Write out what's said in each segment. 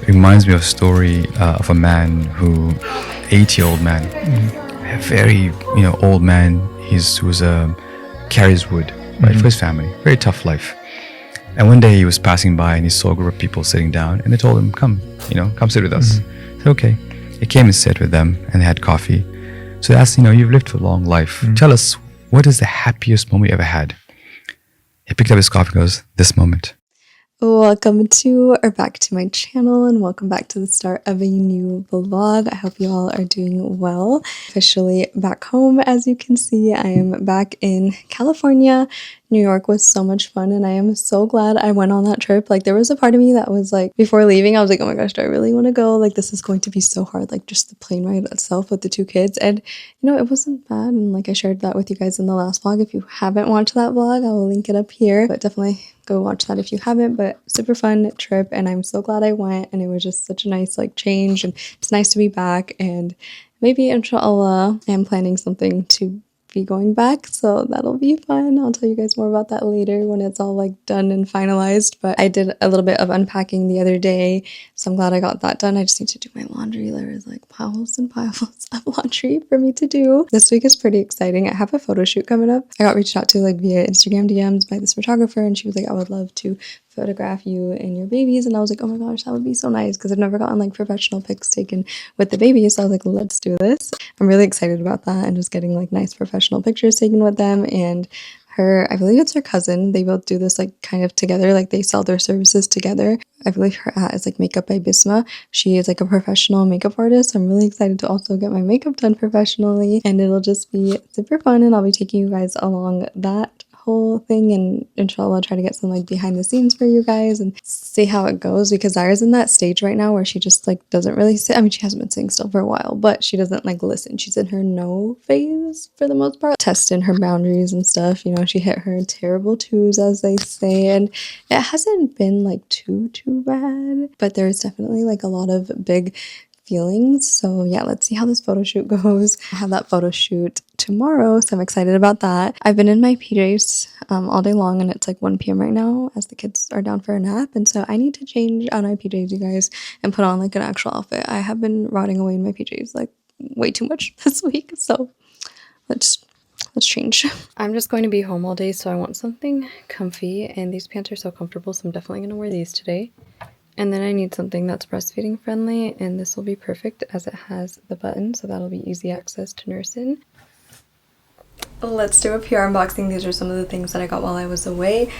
reminds me of a story of a man who, 80-year-old man, a very old man. Who's carries wood, right, for his family. Very tough life. And one day he was passing by and he saw a group of people sitting down, and they told him, "Come, come sit with us." He said, "Okay." He came and sat with them, and they had coffee. So they asked, "You've lived a long life. Tell us, what is the happiest moment you ever had?" He picked up his coffee and goes, "This moment." Welcome to or back to my channel, and welcome back to the start of a new vlog. I hope you all are doing well. Officially back home, as you can see. I am back in California. New York was so much fun, and I am so glad I went on that trip. Like, there was a part of me that was like, before leaving, I was like, oh my gosh, do I really want to go? Like, this is going to be so hard, like just the plane ride itself with the two kids. And it wasn't bad, and like I shared that with you guys in the last vlog. If you haven't watched that vlog, I will link it up here, but definitely go watch that if you haven't. But super fun trip, and I'm so glad I went, and it was just such a nice like change, and it's nice to be back. And maybe inshallah I am planning something to be going back, so that'll be fun. I'll tell you guys more about that later when it's all like done and finalized. But I did a little bit of unpacking the other day, so I'm glad I got that done. I just need to do my laundry. There is like piles and piles of laundry for me to do. This week is pretty exciting. I have a photo shoot coming up. I got reached out to like via Instagram DMs by this photographer, and she was like, I would love to photograph you and your babies. And I was like, oh my gosh, that would be so nice, because I've never gotten like professional pics taken with the babies. So I was like, let's do this. I'm really excited about that, and just getting like nice professional pictures taken with them. And I believe it's her cousin. They both do this like kind of together, like they sell their services together. I believe her at is like Makeup by Bisma. She is like a professional makeup artist. So I'm really excited to also get my makeup done professionally, and it'll just be super fun. And I'll be taking you guys along that whole thing, and inshallah try to get some like behind the scenes for you guys and see how it goes, because Zara's in that stage right now where she just like doesn't really sit. I mean, she hasn't been sitting still for a while, but she doesn't like listen. She's in her no phase for the most part, testing her boundaries and stuff. She hit her terrible twos, as they say, and it hasn't been like too bad, but there's definitely like a lot of big feelings. So yeah, let's see how this photo shoot goes. I have that photo shoot tomorrow, so I'm excited about that. I've been in my PJs all day long, and it's like 1 p.m. right now as the kids are down for a nap, and so I need to change out my PJs, you guys, and put on like an actual outfit. I have been rotting away in my PJs like way too much this week, so let's change. I'm just going to be home all day, so I want something comfy, and these pants are so comfortable, so I'm definitely going to wear these today. And then I need something that's breastfeeding friendly, and this will be perfect as it has the button, so that'll be easy access to nurse in. Let's do a PR unboxing. These are some of the things that I got while I was away.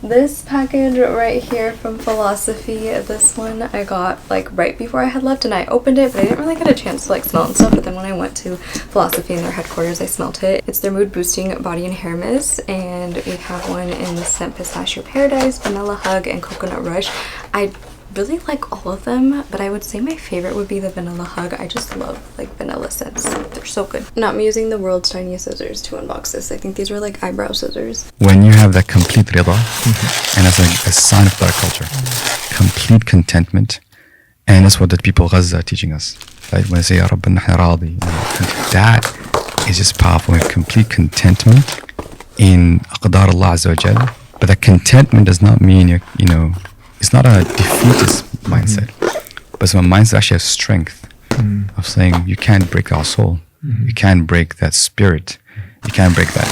This package right here from Philosophy, this one I got like right before I had left, and I opened it, but I didn't really get a chance to like smell it and stuff. But then when I went to Philosophy in their headquarters, I smelled it. It's their mood boosting body and hair mist, and we have one in the scent Pistachio Paradise, Vanilla Hug, and Coconut Rush. I really like all of them, but I would say my favorite would be the Vanilla Hug. I just love like vanilla scents. They're so good. Now I'm using the world's tiniest scissors to unbox this. I think these were like eyebrow scissors. When you have that complete rida, and that's like a sign of black culture, complete contentment, and that's what the people of Gaza are teaching us. Right? When I say Ya Rabbi nahna radi, that is just powerful. We have complete contentment in Aqdar Allah Azza wa Jal. But that contentment does not mean it's not a defeatist mindset, but it's a mindset that actually has strength of saying you can't break our soul, you can't break that spirit, you can't break that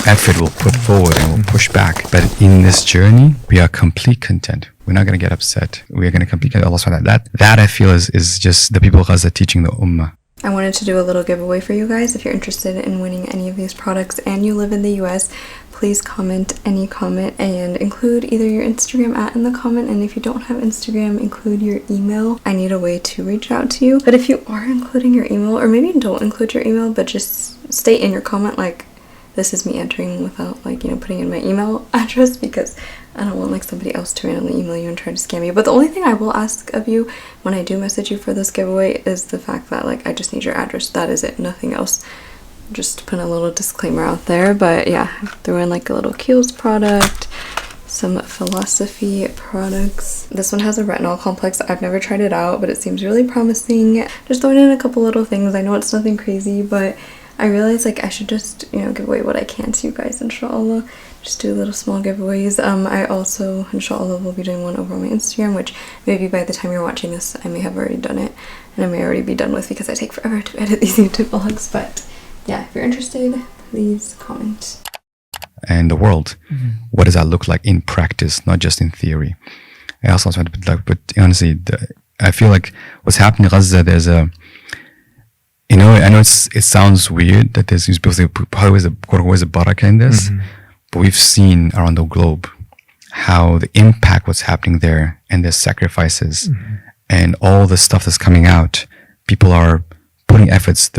effort we'll put forward and we'll push back. But in this journey, we are complete content. We're not going to get upset. We are going to complete Allah subhanahu wa ta'ala. That I feel is just the people of Gaza teaching the ummah. I wanted to do a little giveaway for you guys. If you're interested in winning any of these products and you live in the US, please comment any comment and include either your Instagram @ in the comment, and if you don't have Instagram, include your email. I need a way to reach out to you. But if you are including your email, or maybe don't include your email, but just state in your comment like, this is me entering without like, putting in my email address, because I don't want like somebody else to randomly email you and try to scam you. But the only thing I will ask of you when I do message you for this giveaway is the fact that like I just need your address. That is it, nothing else. Just put a little disclaimer out there. But yeah, I threw in like a little Kiehl's product, some Philosophy products. This one has a retinol complex. I've never tried it out, but it seems really promising. Just throwing in a couple little things. I know it's nothing crazy, but I realized like I should just, you know, give away what I can to you guys, inshallah. Just do little small giveaways. I also, inshallah, will be doing one over on my Instagram, which maybe by the time you're watching this, I may have already done it, and I may already be done with because I take forever to edit these YouTube vlogs. But yeah, if you're interested, please comment. And the world, what does that look like in practice, not just in theory? I also want to, like, but honestly, I feel like what's happening in Gaza, there's a, you know, I know it sounds weird that there's people say, always a barakah in this, but we've seen around the globe how the impact, what's happening there, and the sacrifices, and all the stuff that's coming out. People are putting efforts.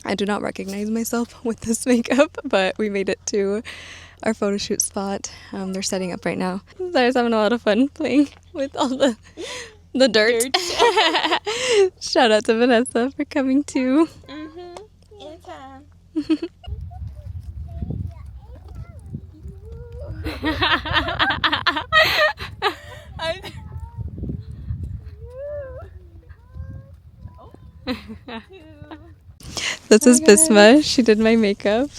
I do not recognize myself with this makeup, but we made it to our photo shoot spot. They're setting up right now. Zara's having a lot of fun playing with all the dirt. Shout out to Vanessa for coming too. Anytime. This is Bisma. She did my makeup.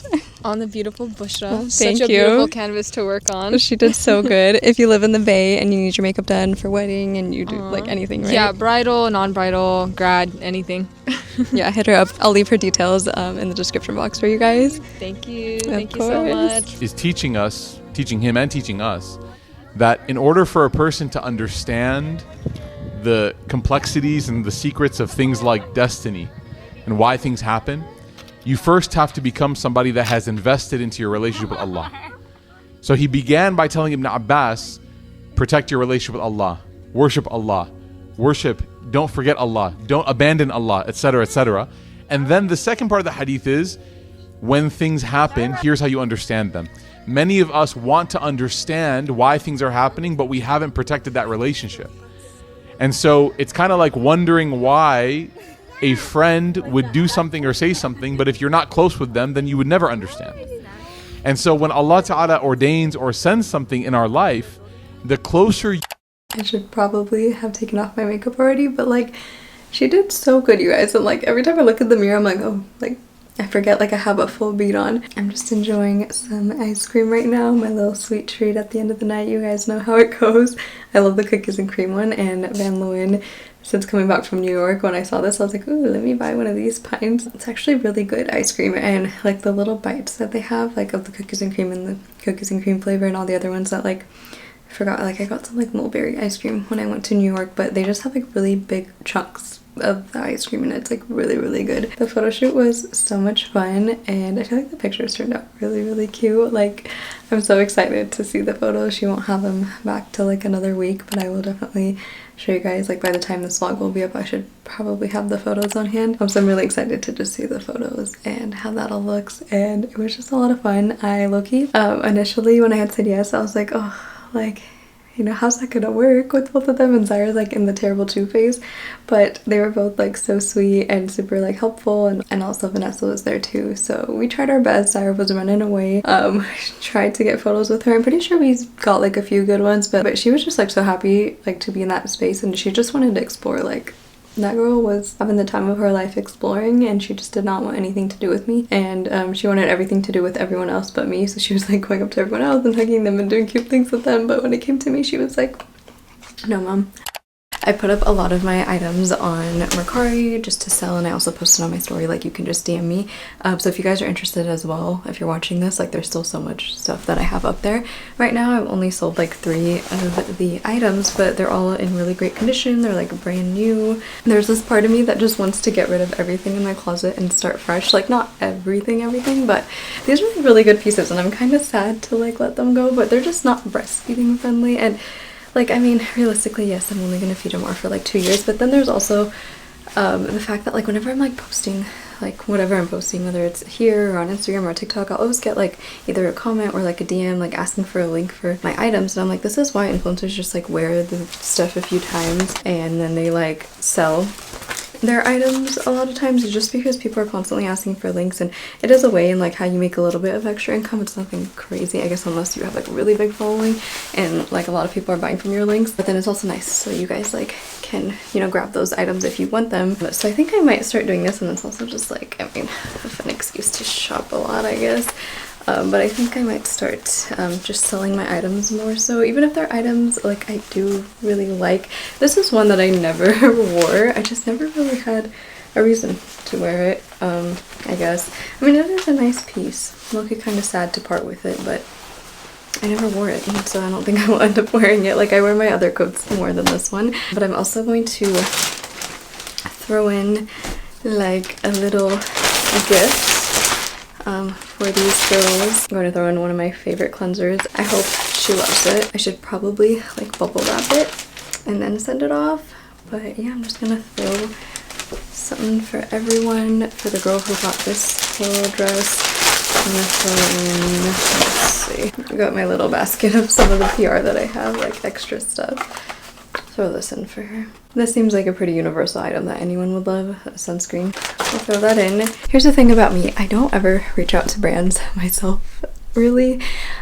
On the beautiful Bushra. Oh, Such a beautiful canvas to work on. She did so good. If you live in the Bay and you need your makeup done for wedding and you do like anything, right? Yeah, bridal, non-bridal, grad, anything. Yeah, hit her up. I'll leave her details in the description box for you guys. Thank you. Of Thank you so course. much. Is teaching him and teaching us that in order for a person to understand the complexities and the secrets of things like destiny and why things happen, you first have to become somebody that has invested into your relationship with Allah. So he began by telling Ibn Abbas, protect your relationship with Allah, worship, don't forget Allah, don't abandon Allah, etc., etc. And then the second part of the hadith is, when things happen, here's how you understand them. Many of us want to understand why things are happening, but we haven't protected that relationship. And so it's kind of like wondering why a friend would do something or say something, but if you're not close with them, then you would never understand. And so when Allah Ta'ala ordains or sends something in our life, the closer... I should probably have taken off my makeup already, but like, she did so good, you guys. And like, every time I look at the mirror, I'm like, oh, like, I forget like I have a full bead on. I'm just enjoying some ice cream right now, my little sweet treat at the end of the night. You guys know how it goes. I love the cookies and cream one, and Van Leeuwen, since coming back from New York, when I saw this, I was like, ooh, let me buy one of these pints. It's actually really good ice cream, and like the little bites that they have, like of the cookies and cream and the cookies and cream flavor and all the other ones that like, I forgot, like I got some like mulberry ice cream when I went to New York, but they just have like really big chunks of the ice cream and it's like really, really good. The photo shoot was so much fun, and I feel like the pictures turned out really, really cute. Like, I'm so excited to see the photos. She won't have them back till like another week, but I will definitely show you guys. Like, by the time this vlog will be up, I should probably have the photos on hand. So I'm really excited to just see the photos and how that all looks, and it was just a lot of fun. I low-key initially when I had said yes, I was like, oh, like, you know, how's that gonna work with both of them? And Zara's like in the terrible two phase, but they were both like so sweet and super like helpful, and also Vanessa was there too, so we tried our best. Zara was running away. Tried to get photos with her. I'm pretty sure we got like a few good ones, but she was just like so happy like to be in that space, and she just wanted to explore. Like, that girl was having the time of her life exploring, and she just did not want anything to do with me, and she wanted everything to do with everyone else but me. So she was like going up to everyone else and hugging them and doing cute things with them, but when it came to me, she was like, no, mom. I put up a lot of my items on Mercari just to sell, and I also posted on my story, like, you can just DM me. So if you guys are interested as well, if you're watching this, like, there's still so much stuff that I have up there. Right now I've only sold like 3 of the items, but they're all in really great condition. They're like brand new. There's this part of me that just wants to get rid of everything in my closet and start fresh. Like, not everything, but these are like really good pieces, and I'm kind of sad to like let them go, but they're just not breastfeeding friendly. And like, I mean, realistically, yes, I'm only gonna feed Amar for like 2 years, but then there's also the fact that like whenever I'm like posting, like whatever I'm posting, whether it's here or on Instagram or TikTok, I'll always get like either a comment or like a DM like asking for a link for my items, and I'm like, this is why influencers just like wear the stuff a few times and then they like sell their items a lot of times, just because people are constantly asking for links, and it is a way in like how you make a little bit of extra income. It's nothing crazy, I guess, unless you have like a really big following and like a lot of people are buying from your links. But then it's also nice so you guys like can, you know, grab those items if you want them. So I think I might start doing this, and it's also just like, I mean, an excuse to shop a lot, I guess. But I think I might start just selling my items more so, even if they're items like I do really like. This is one that I never wore. I just never really had a reason to wear it, I guess. I mean, it is a nice piece. I'm looking kind of sad to part with it, but I never wore it, so I don't think I will end up wearing it. Like, I wear my other coats more than this one. But I'm also going to throw in like a little gift for these girls. I'm going to throw in one of my favorite cleansers. I hope she loves it. I should probably like bubble wrap it and then send it off. But yeah, I'm just gonna throw something for everyone. For the girl who got this little dress, I'm gonna throw in, let's see, I got my little basket of some of the PR that I have, like extra stuff. Throw this in for her. This seems like a pretty universal item that anyone would love, a sunscreen. I'll throw that in. Here's the thing about me, I don't ever reach out to brands myself, really,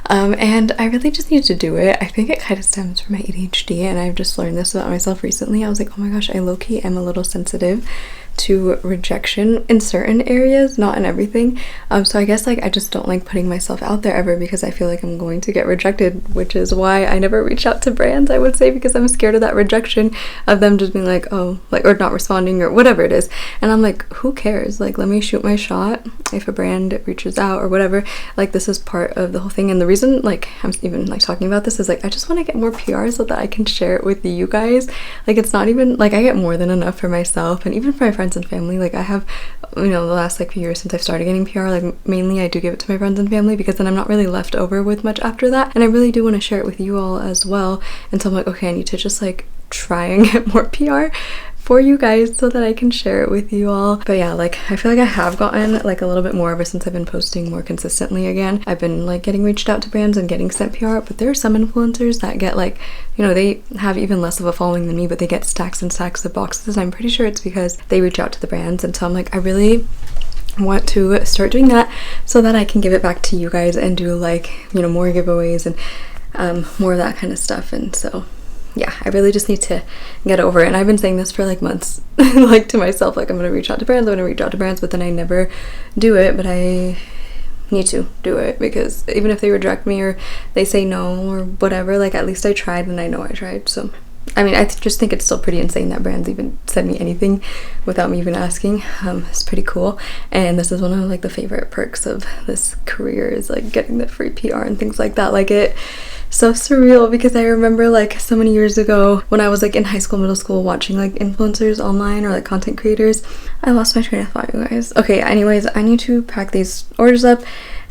and I really just need to do it. I think it kind of stems from my ADHD, and I've just learned this about myself recently. I was like, oh my gosh, I low-key am a little sensitive to rejection in certain areas, not in everything. So I guess like I just don't like putting myself out there ever because I feel like I'm going to get rejected, which is why I never reach out to brands, I would say, because I'm scared of that rejection, of them just being like, oh, like, or not responding or whatever it is. And I'm like, who cares? Like, let me shoot my shot. If a brand reaches out or whatever, like, this is part of the whole thing. And the reason like I'm even like talking about this is like I just want to get more PR so that I can share it with you guys. Like, it's not even like I get more than enough for myself and even for my friends and family. Like, I have, you know, the last like few years since I've started getting PR, like mainly I do give it to my friends and family because then I'm not really left over with much after that, and I really do want to share it with you all as well. And so I'm like, okay, I need to just like try and get more PR for you guys so that I can share it with you all. But yeah, like I feel like I have gotten like a little bit more ever since I've been posting more consistently again. I've been like getting reached out to brands and getting sent PR, but there are some influencers that get like, you know, they have even less of a following than me, but they get stacks and stacks of boxes. I'm pretty sure it's because they reach out to the brands. And so I'm like, I really want to start doing that so that I can give it back to you guys and do like, you know, more giveaways and more of that kind of stuff. And so yeah, I really just need to get over it. And I've been saying this for like months, like to myself, like I'm gonna reach out to brands, I'm gonna reach out to brands, but then I never do it. But I need to do it because even if they reject me or they say no or whatever, like at least I tried and I know I tried. So I mean, I just think it's still pretty insane that brands even send me anything without me even asking. It's pretty cool. And this is one of like the favorite perks of this career, is like getting the free PR and things like that. Like, it so surreal because I remember like so many years ago when I was like in high school, middle school, watching like influencers online or like content creators. I lost my train of thought, you guys. Okay, anyways, I need to pack these orders up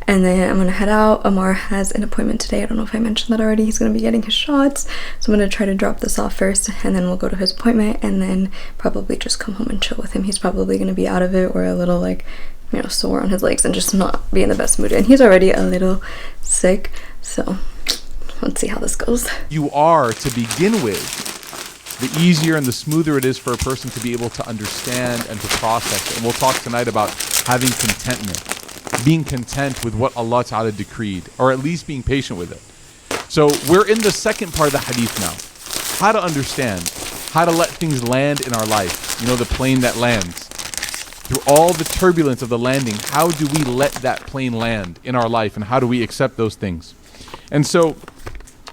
and then I'm gonna head out. Amar has an appointment today. I don't know if I mentioned that already. He's gonna be getting his shots, so I'm gonna try to drop this off first and then we'll go to his appointment and then probably just come home and chill with him. He's probably gonna be out of it or a little like, you know, sore on his legs and just not be in the best mood, and he's already a little sick, so let's see how this goes. You are, to begin with, the easier and the smoother it is for a person to be able to understand and to process it. And we'll talk tonight about having contentment, being content with what Allah Ta'ala decreed, or at least being patient with it. So we're in the second part of the hadith now. How to understand, how to let things land in our life. You know, the plane that lands. Through all the turbulence of the landing, how do we let that plane land in our life, and how do we accept those things? And so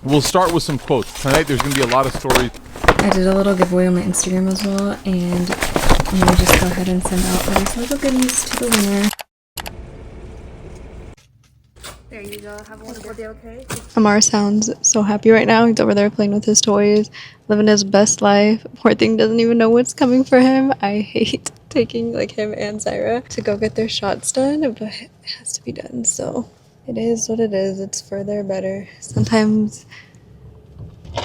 we'll start with some quotes. Tonight there's going to be a lot of stories. I did a little giveaway on my Instagram as well, and I'm gonna just go ahead and send out these little goodies to the winner. There you go. Have one. Will they okay? Amar sounds so happy right now. He's over there playing with his toys, living his best life. Poor thing doesn't even know what's coming for him. I hate taking like him and Zaira to go get their shots done, but it has to be done. So it is what it is. It's for their better. Sometimes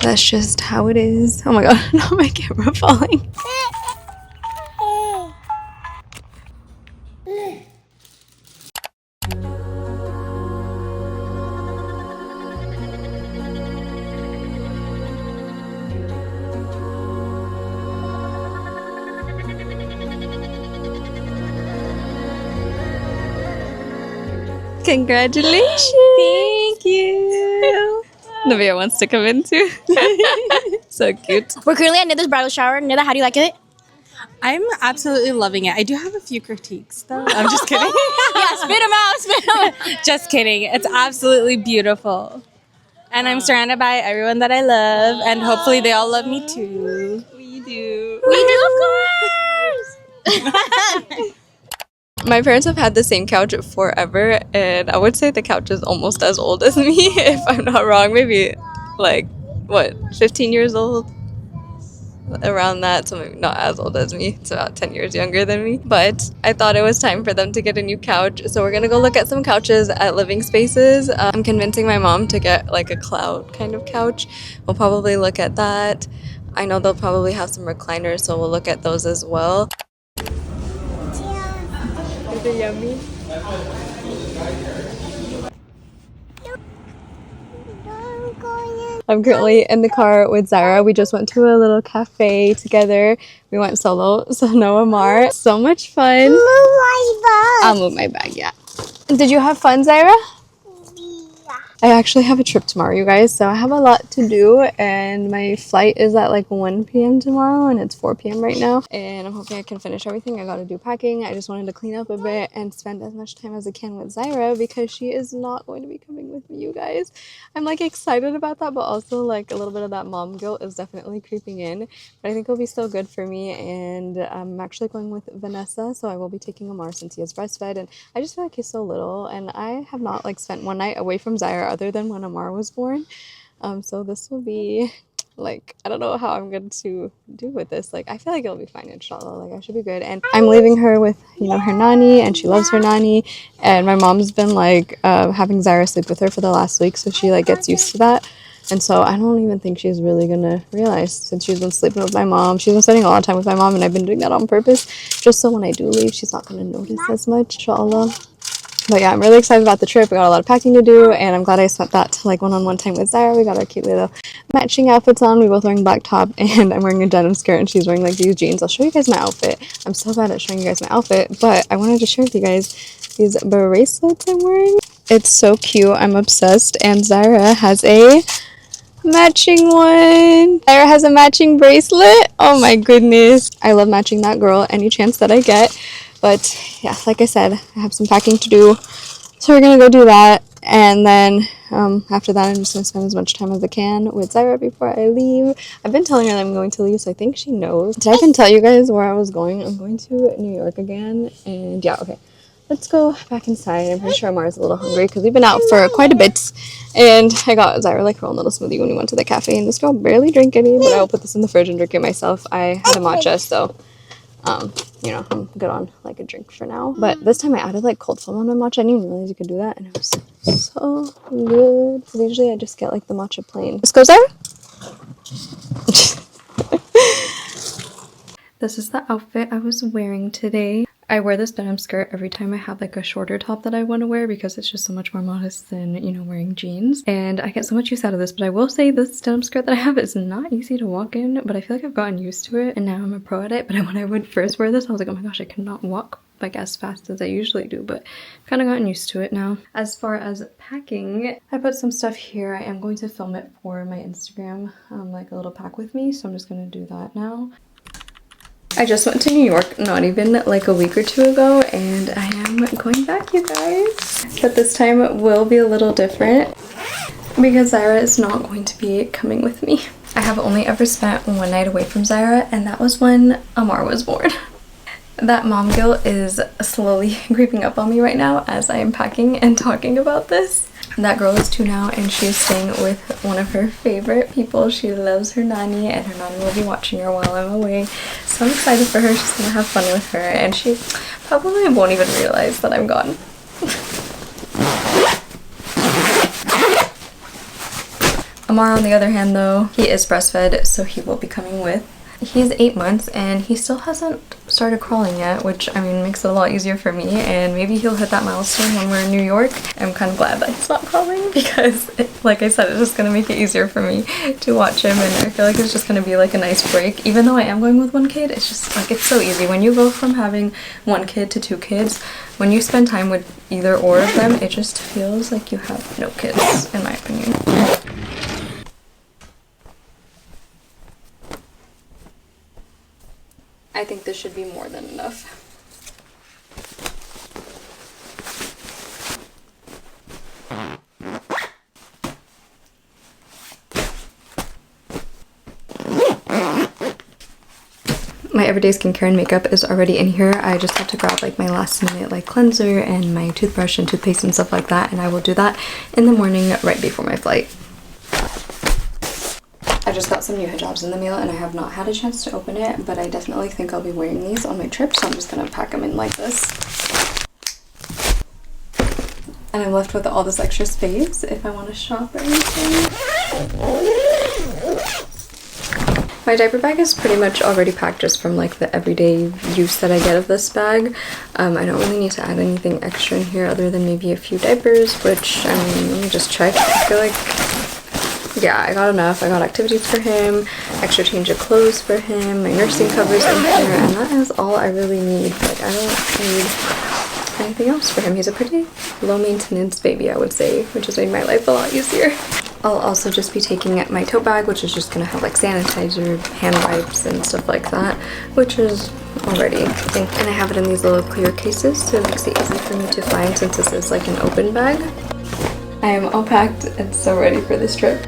that's just how it is. Oh my god, not my camera falling. Congratulations. Thank you. Navia wants to come in too. So cute. We're currently at Nidha's bridal shower. Nidha, how do you like it? I'm absolutely loving it. I do have a few critiques though. I'm just kidding. Yeah, spit them out, spit them out. Just kidding. It's absolutely beautiful. And I'm surrounded by everyone that I love, and hopefully they all love me too. We do. We do, of course. My parents have had the same couch forever, and I would say the couch is almost as old as me, if I'm not wrong. Maybe like, what, 15 years old? Around that, so maybe not as old as me. It's about 10 years younger than me. But I thought it was time for them to get a new couch, so we're gonna go look at some couches at Living Spaces. I'm convincing my mom to get like a cloud kind of couch. We'll probably look at that. I know they'll probably have some recliners, so we'll look at those as well. Is it yummy? I'm currently in the car with Zaira. We just went to a little cafe together. We went solo, so no Amar. So much fun. Move my bag. I'll move my bag, yeah. Did you have fun, Zaira? I actually have a trip tomorrow, you guys, so I have a lot to do, and my flight is at like 1 p.m. tomorrow, and it's 4 p.m. right now, and I'm hoping I can finish everything. I gotta do packing. I just wanted to clean up a bit and spend as much time as I can with Zaira, because she is not going to be coming with me, you guys. I'm like excited about that, but also like a little bit of that mom guilt is definitely creeping in, but I think it'll be so good for me. And I'm actually going with Vanessa, so I will be taking Amar since he is breastfed, and I just feel like he's so little, and I have not like spent one night away from Zaira other than when Amar was born. So this will be like, I don't know how I'm going to do with this. Like, I feel like it'll be fine, inshallah. Like, I should be good. And I'm leaving her with, you know, her nanny, and she loves her nanny. And my mom's been like having Zaira sleep with her for the last week, so she like gets used to that. And so I don't even think she's really gonna realize, since she's been sleeping with my mom. She's been spending a lot of time with my mom, and I've been doing that on purpose, just so when I do leave, she's not gonna notice as much, inshallah. But yeah, I'm really excited about the trip. We got a lot of packing to do, and I'm glad I spent that like one-on-one time with Zaira. We got our cute little matching outfits on. We both wearing black top, and I'm wearing a denim skirt, and she's wearing like these jeans. I'll show you guys my outfit. I'm so bad at showing you guys my outfit, but I wanted to share with you guys these bracelets I'm wearing. It's so cute. I'm obsessed, and Zaira has a matching one. Zaira has a matching bracelet. Oh my goodness. I love matching that girl any chance that I get. But yeah, like I said, I have some packing to do, so we're gonna go do that, and then after that I'm just gonna spend as much time as I can with Zaira before I leave. I've been telling her that I'm going to leave, so I think she knows. Did I even tell you guys where I was going? I'm going to New York again, and yeah, okay. Let's go back inside. I'm pretty sure Amar's a little hungry because we've been out for quite a bit, and I got Zaira like her own little smoothie when we went to the cafe, and this girl barely drank any, but I'll put this in the fridge and drink it myself. I had a matcha, so you know, I'm good on like a drink for now. But this time I added like cold foam on my matcha. I didn't even realize you could do that, and it was so good. Because usually I just get like the matcha plain. Let's go, Zaira. This is the outfit I was wearing today. I wear this denim skirt every time I have like a shorter top that I want to wear, because it's just so much more modest than, you know, wearing jeans. And I get so much use out of this, but I will say this denim skirt that I have is not easy to walk in, but I feel like I've gotten used to it, and now I'm a pro at it. But when I would first wear this, I was like, oh my gosh, I cannot walk like as fast as I usually do, but I've kind of gotten used to it now. As far as packing, I put some stuff here. I am going to film it for my Instagram, like a little pack with me, so I'm just going to do that now. I just went to New York not even like a week or two ago, and I am going back, you guys. But this time will be a little different because Zaira is not going to be coming with me. I have only ever spent one night away from Zaira, and that was when Amar was born. That mom guilt is slowly creeping up on me right now as I am packing and talking about this. That girl is 2 now, and she is staying with one of her favorite people. She loves her nanny, and her nanny will be watching her while I'm away. So I'm excited for her. She's gonna have fun with her, and she probably won't even realize that I'm gone. Amar, on the other hand, though, he is breastfed, so he will be coming with. He's 8 months, and he still hasn't started crawling yet, which I mean makes it a lot easier for me, and maybe he'll hit that milestone when we're in New York. I'm kind of glad that he's not crawling because like I said, it's just gonna make it easier for me to watch him, and I feel like it's just gonna be like a nice break. Even though I am going with one kid, it's just like it's so easy when you go from having one kid to two kids. When you spend time with either or of them, it just feels like you have no kids, in my opinion. I think this should be more than enough. My everyday skincare and makeup is already in here. I just have to grab like my last minute like cleanser and my toothbrush and toothpaste and stuff like that, and I will do that in the morning right before my flight. I just got some new hijabs in the mail and I have not had a chance to open it, but I definitely think I'll be wearing these on my trip, so I'm just gonna pack them in like this. And I'm left with all this extra space if I want to shop or anything. My diaper bag is pretty much already packed just from like the everyday use that I get of this bag. I don't really need to add anything extra in here other than maybe a few diapers, which, I mean, let me just check. I feel like, yeah, I got enough. I got activities for him, extra change of clothes for him, my nursing covers in here, and that is all I really need. Like, I don't need anything else for him. He's a pretty low maintenance baby, I would say, which has made my life a lot easier. I'll also just be taking my tote bag, which is just gonna have like sanitizer, hand wipes, and stuff like that, which is already, and I have it in these little clear cases, so it makes it easy for me to find since this is like an open bag. I am all packed and so ready for this trip.